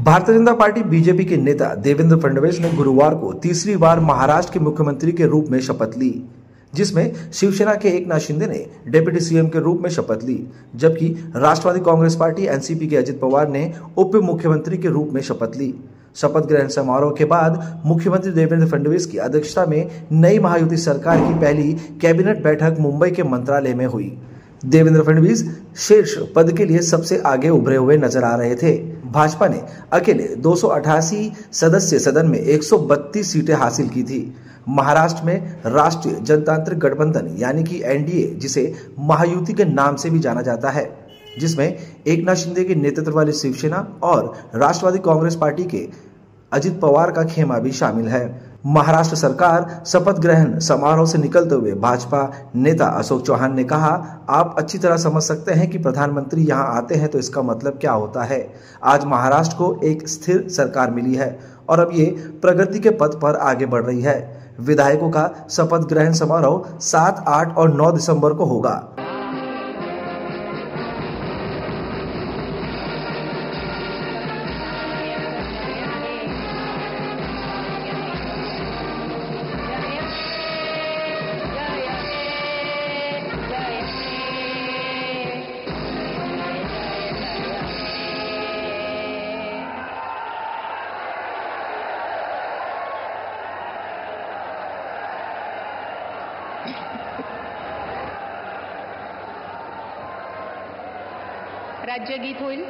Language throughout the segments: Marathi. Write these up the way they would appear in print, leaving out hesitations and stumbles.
भारतीय जनता पार्टी बीजेपी के नेता देवेंद्र फडणवीस ने गुरुवार को तीसरी बार महाराष्ट्र के मुख्यमंत्री के रूप में शपथ ली, जिसमें शिवसेना के एकनाथ शिंदे ने डिप्टी सीएम के रूप में शपथ ली, जबकि राष्ट्रवादी कांग्रेस पार्टी एनसीपी के अजित पवार ने उप मुख्यमंत्री के रूप में शपथ ली। शपथ ग्रहण समारोह के बाद मुख्यमंत्री देवेंद्र फडणवीस की अध्यक्षता में नई महायुति सरकार की पहली कैबिनेट बैठक मुंबई के मंत्रालय में हुई। देवेंद्र फडणवीस शीर्ष पद के लिए सबसे आगे उभरे हुए नजर आ रहे थे। भाजपा ने अकेले 288 सदस्य सदन में 132 सीटें हासिल की थी। महाराष्ट्र में राष्ट्रीय जनतांत्रिक गठबंधन यानी कि एनडीए, जिसे महायुति के नाम से भी जाना जाता है, जिसमें एकनाथ शिंदे के नेतृत्व वाली शिवसेना और राष्ट्रवादी कांग्रेस पार्टी के अजित पवार का खेमा भी शामिल है। महाराष्ट्र सरकार शपथ ग्रहण समारोह से निकलते हुए भाजपा नेता अशोक चौहान ने कहा, आप अच्छी तरह समझ सकते हैं कि प्रधानमंत्री यहां आते हैं तो इसका मतलब क्या होता है। आज महाराष्ट्र को एक स्थिर सरकार मिली है और अब ये प्रगति के पथ पर आगे बढ़ रही है। विधायकों का शपथ ग्रहण समारोह 7, 8 और 9 दिसंबर को होगा। राज्यगीत होईल।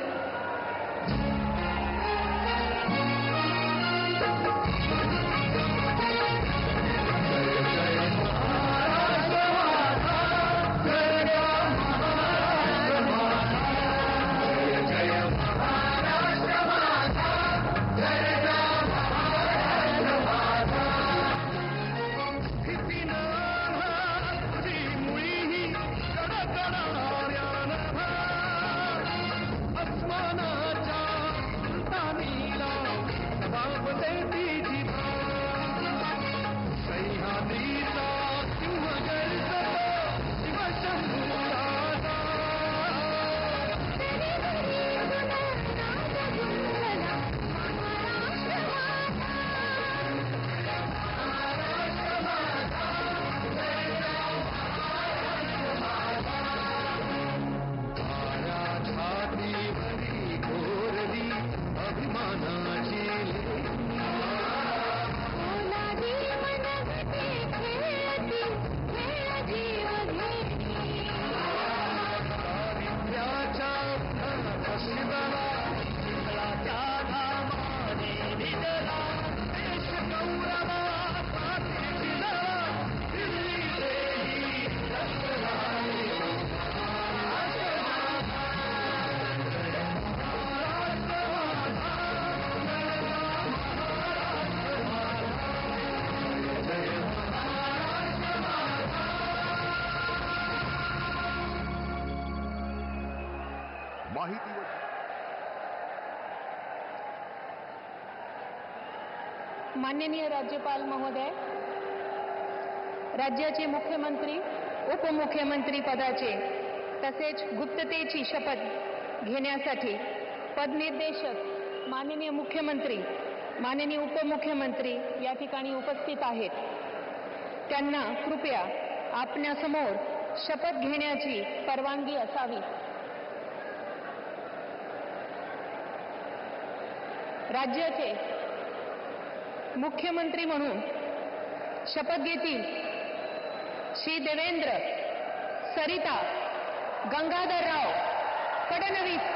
माननीय राज्यपाल महोदय, राज्याचे मुख्यमंत्री उपमुख्यमंत्री पदाचे तसेच गुप्ततेची शपथ घेण्यासाठी पदनिर्देशक माननीय मुख्यमंत्री, माननीय उपमुख्यमंत्री या ठिकाणी उपस्थित आहेत। त्यांना कृपया आपल्यासमोर शपथ घेण्याची परवानगी असावी। राज्याचे मुख्यमंत्री म्हणून शपथ घेतील श्री देवेंद्र सरिता गंगाधरराव फडणवीस।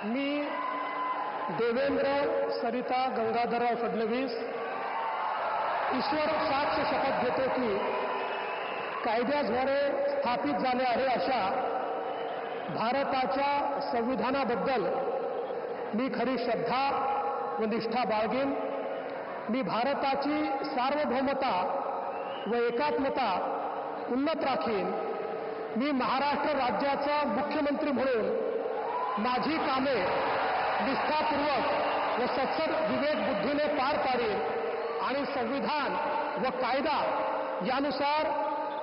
मी देवेंद्र सरिता गंगाधरराव फडणवीस ईश्वर साक्ष शपथ घेतो की कायद्याद्वारे स्थापित झाले आहे अशा भारताच्या संविधानाबद्दल मी खरी श्रद्धा व निष्ठा बाळगेन। मी भारताची सार्वभौमता व एकात्मता उन्नत राखीन। मी महाराष्ट्र राज्याचा मुख्यमंत्री म्हणून माझी कामे निष्ठापूर्वक व सत्सद विवेक बुद्धीने पार पाडेल आणि संविधान व कायदा यानुसार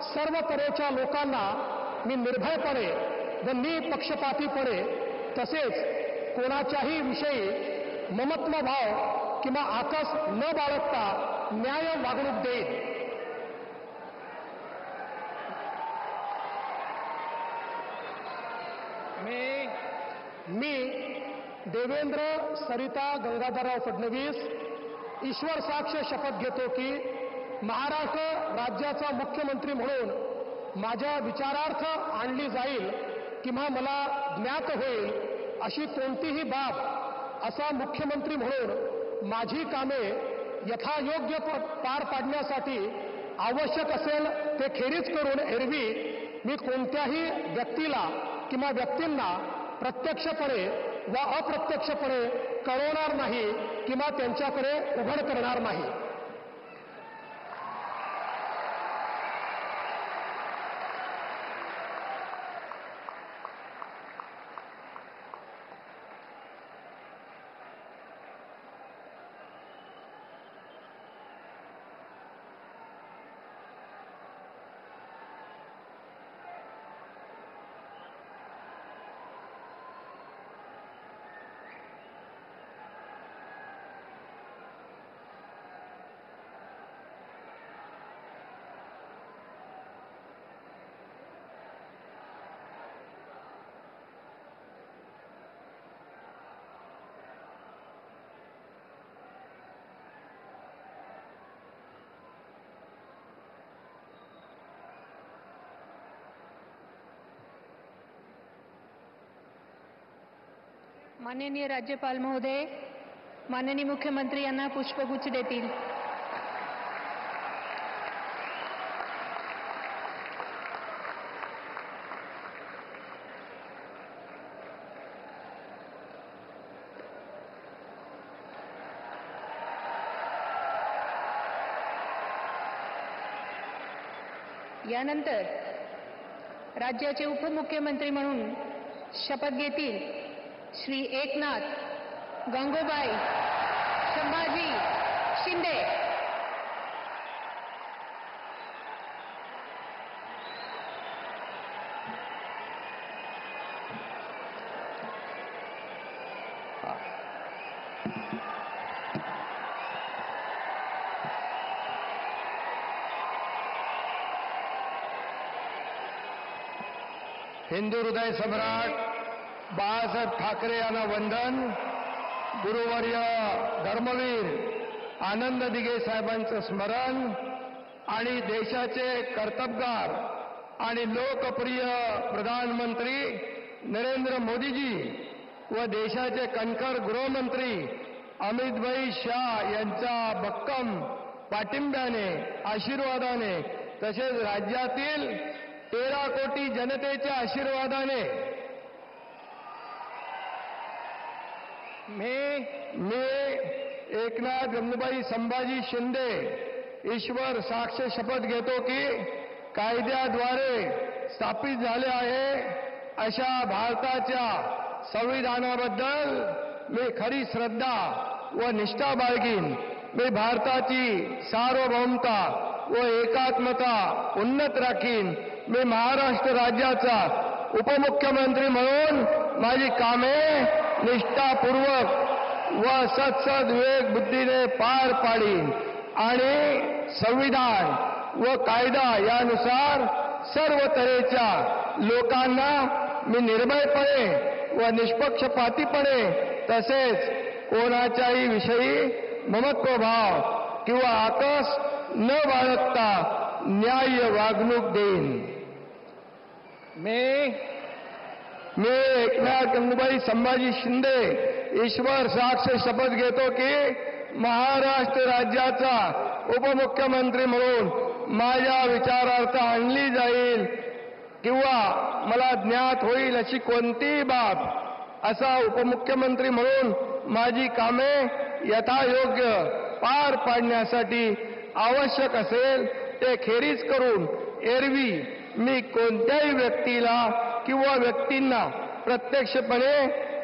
सर्व तऱ्हेच्या लोकांना मी निर्भयपणे व निपक्षपातीपणे तसेच कोणाच्याही विषयी ममत्व भाव किंवा आकस न बाळगता न्याय वागणूक देईल. मी देवेंद्र सरिता गंगाधरराव फडणवीस ईश्वर साक्ष शपथ घेतो की महाराष्ट्र राज्याचा मुख्यमंत्री म्हणून माझ्या विचारार्थ आणली जाईल किंवा मला ज्ञात होईल अशी कोणतीही बाब असा मुख्यमंत्री म्हणून माझी कामे यथायोग्य पार पाडण्यासाठी आवश्यक असेल ते खेरीज करून एरवी मी कोणत्याही व्यक्तीला किंवा व्यक्तींना प्रत्यक्षपणे व अप्रत्यक्षपणे कळवणार नाही किंवा त्यांच्याकडे उघड करणार नाही. माननीय राज्यपाल महोदय माननीय मुख्यमंत्री यांना पुष्पगुच्छ देतील. यानंतर राज्याचे उपमुख्यमंत्री म्हणून शपथ घेतील श्री एकनाथ गंगूबाई संभाजी शिंदे. हिंदू हृदय सम्राट बाळासाहेब ठाकरे यांना वंदन. गुरुवर्य धर्मवीर आनंद दिघे साहेबांचं स्मरण आणि देशाचे कर्तबगार आणि लोकप्रिय प्रधानमंत्री नरेंद्र मोदीजी व देशाचे कणखर गृहमंत्री अमितभाई शाह यांच्या भक्कम पाठिंब्याने आशीर्वादाने तसेच राज्यातील 13 कोटी जनतेच्या आशीर्वादाने मी एकनाथ गंगूबाई संभाजी शिंदे ईश्वर साक्ष शपथ घेतो की कायद्याद्वारे स्थापित झाले आहे अशा भारताच्या संविधानाबद्दल मी खरी श्रद्धा व निष्ठा बाळगीन. मी भारताची सार्वभौमता व एकात्मता उन्नत राखीन. मी महाराष्ट्र राज्याचा उपमुख्यमंत्री म्हणून माझी कामे निष्ठापूर्वक व सत्सद विवेक बुद्धीने पार पाडीन आणि संविधान व कायदा यानुसार सर्व तऱ्हेच्या लोकांना मी निर्भयपणे व निष्पक्षपातीपणे तसेच कोणाच्याही विषयी ममत्वभाव किंवा आकस न बाळगता न्याय्य वागणूक देईन. मी एकनाथ गंगूबाई संभाजी शिंदे ईश्वर साक्ष शपथ घेतो की महाराष्ट्र राज्याचा उपमुख्यमंत्री म्हणून माझ्या विचारार्थ आणली जाईल किंवा मला ज्ञात होईल अशी कोणतीही बाब असा उपमुख्यमंत्री म्हणून माझी कामे यथायोग्य पार पाडण्यासाठी आवश्यक असेल ते खेरीज करून एरवी मी कोणत्याही व्यक्तीला किंवा व्यक्तींना प्रत्यक्षपणे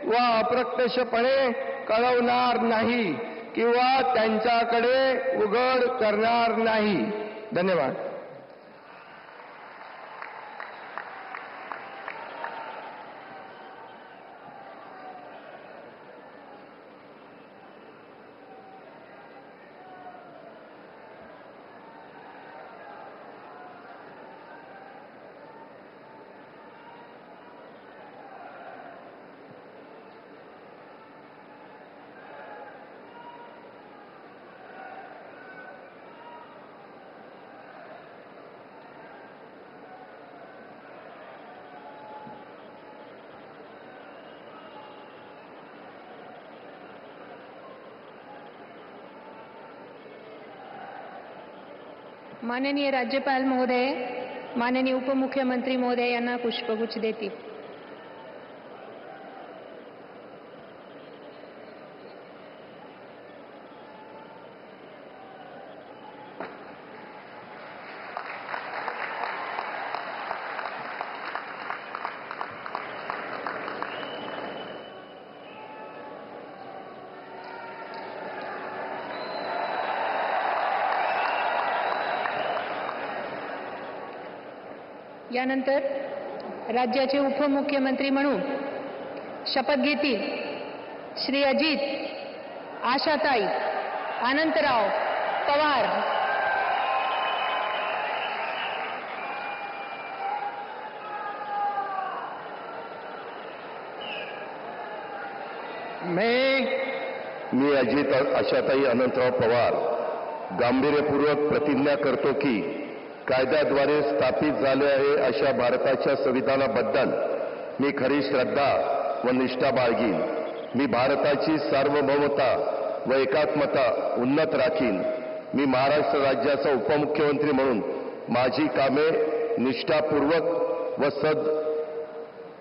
व अप्रत्यक्षपणे कळवणार नाही किंवा त्यांच्याकडे उघड करणार नाही. धन्यवाद. माननीय राज्यपाल महोदय, माननीय उपमुख्यमंत्री महोदय यांना पुष्पगुच्छ देतील. यानंतर राज्याचे उपमुख्यमंत्री म्हणून शपथ घेतील श्री अजित आशाताई अनंतराव पवार. मी अजित आशाताई अनंतराव पवार गांभीर्यपूर्वक प्रतिज्ञा करतो की कायद्याद्वारे स्थापित झाले आहे अशा भारताच्या संविधानाबद्दल मी खरी श्रद्धा व निष्ठा बाळगीन. मी भारताची सार्वभौमता व एकात्मता उन्नत राखीन. मी महाराष्ट्र राज्याचा उपमुख्यमंत्री म्हणून माझी कामे निष्ठापूर्वक व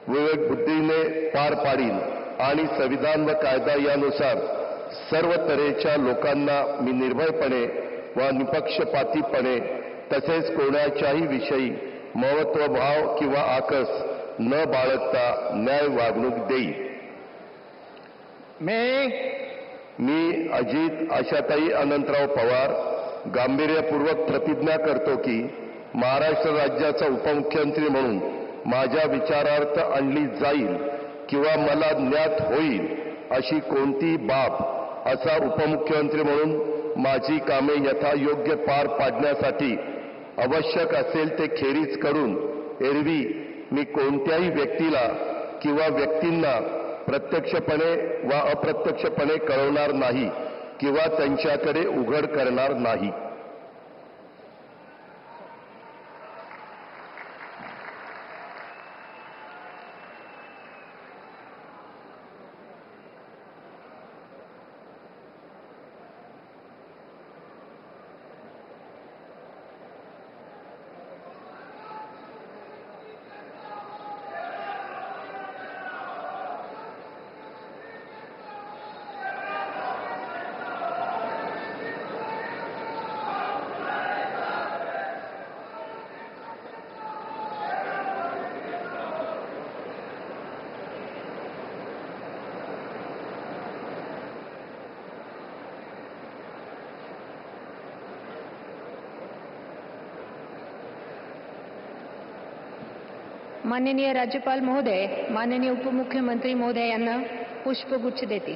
विवेकबुद्धीने पार पाडीन आणि संविधान व कायदा यानुसार सर्व तऱ्हेच्या लोकांना मी निर्भयपणे व निपक्षपातीपणे तसेच कोणाच्याही विषयी महत्वभाव किंवा आकस न बाळगता न्याय वागणूक देईल. मी अजित आशाताई अनंतराव पवार गांभीर्यपूर्वक प्रतिज्ञा करतो की महाराष्ट्र राज्याचा उपमुख्यमंत्री म्हणून माझ्या विचारार्थ आणली जाईल किंवा मला ज्ञात होईल अशी कोणती बाब असा उपमुख्यमंत्री म्हणून माझी कामे यथायोग्य पार पाडण्यासाठी आवश्यक असेल ते खेरीज करून एरवी मी कोणत्याही व्यक्तीला किंवा व्यक्तींना प्रत्यक्षपणे वा अप्रत्यक्षपणे कळवणार नाही किंवा त्यांच्याकडे उघड करणार नाही. माननीय राज्यपाल महोदय, माननीय उपमुख्यमंत्री महोदय यांना पुष्पगुच्छ देतील.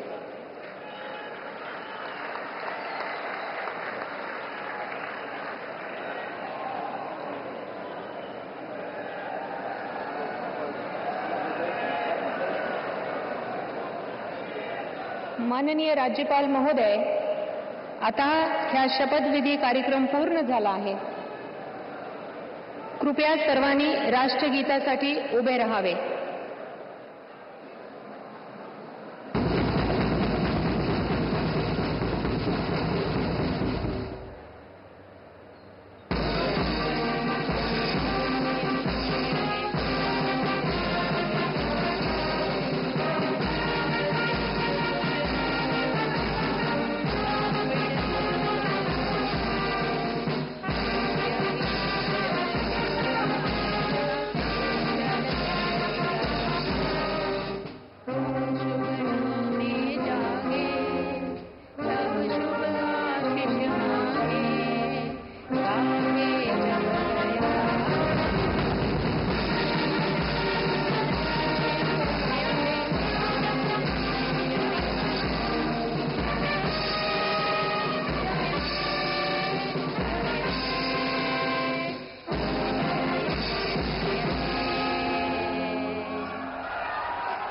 माननीय राज्यपाल महोदय, आता ह्या शपथविधी कार्यक्रम पूर्ण झाला आहे. कृपया सर्वांनी राष्ट्रगीतासाठी उभे राहावे.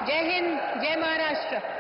जय हिंद, जय महाराष्ट्र.